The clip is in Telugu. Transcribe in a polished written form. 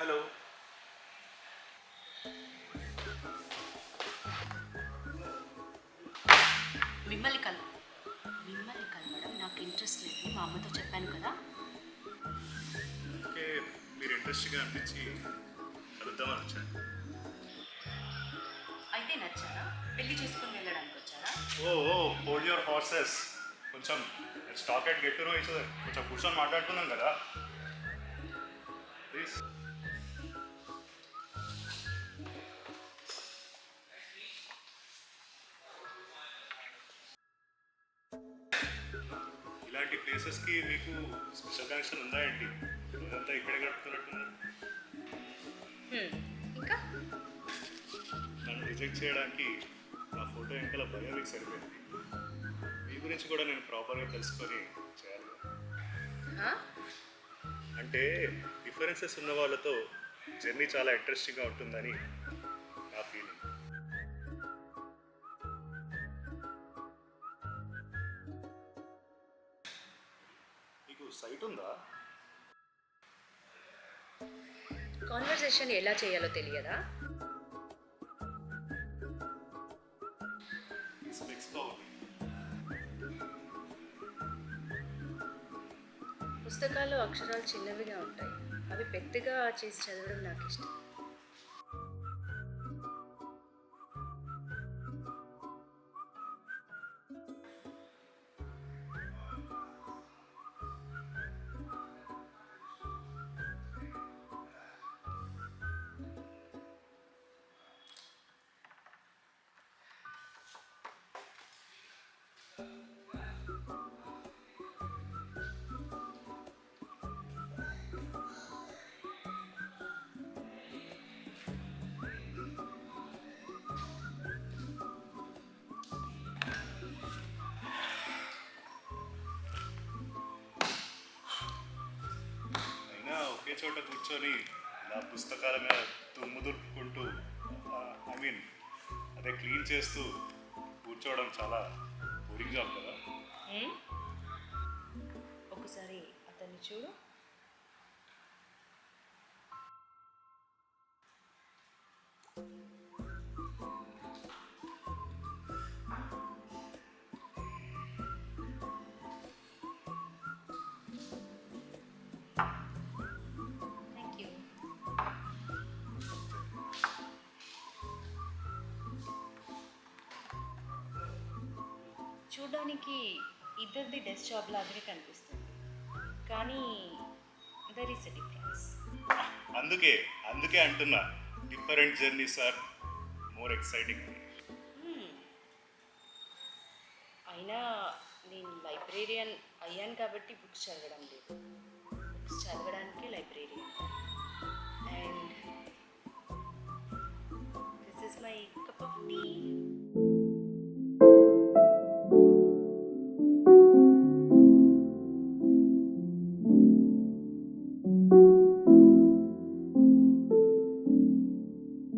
హలో. మిమ్మల్ని కల మిమ్మల్ని కలవడం నాకు ఇంట్రెస్ట్ లేదు, మా అమ్మతో చెప్పాను కదా. ఓకే, మీరు ఇంట్రెస్ట్గా అనిపించి కలుద్దామని వచ్చాను. అయితే నచ్చారా? పెళ్లి చేసుకుని వెళ్ళడానికి వచ్చారా? ఓ హోల్డ్ యువర్ హార్సెస్. కొంచెం stock at get to know each other. కొంచెం కూర్చొని మాట్లాడుకుందాం కదా ప్లీజ్. ఇలాంటి ప్లేసెస్కి మీకు స్పెషల్ కనెక్షన్ ఉందా ఏంటి? రోజంతా ఇక్కడే గడుపుతున్నట్టున్నారు. ఇంకా నన్ను రిజెక్ట్ చేయడానికి నా ఫోటో వెనకాల భయం మీకు సరిపోయింది. మీ గురించి కూడా నేను ప్రాపర్గా తెలుసుకొని చేయాలి. అంటే డిఫరెన్సెస్ ఉన్న వాళ్ళతో జర్నీ చాలా ఇంట్రెస్టింగ్గా ఉంటుందని నా ఫీలింగ్. మీకు సైట్ ఉందా? కాన్వర్సేషన్ ఎలా చేయాలో తెలియదా? స్పెక్స్ బాగుంది. పుస్తకాల్లో అక్షరాలు చిన్నవిగా ఉంటాయి, అవి పెద్దగా చేసి చదవడం నాకు ఇష్టం. అయినా ఒకే చోట కూర్చొని ఇలా పుస్తకాల మీద దుమ్ము దులుపుకుంటూ అదే క్లీన్ చేస్తూ కూర్చోవడం చాలా బోరింగ్ జాబ్ కదా. ఒకసారి అతన్ని చూడు. Thank you. చూడడానికి ఇద్దరిది డెస్క్ జాబ్ లాగానే కనిపిస్తుంది, కానీ దర్ ఈస్ ఎ డిఫరెన్స్. అందుకే అంటున్నా, different journey sir more exciting. అయినా నేను లైబ్రేరియన్ అయ్యాను కాబట్టి బుక్స్ చదవడం లేదు, బుక్స్ చదవడానికి librarian. And this is my cup of tea.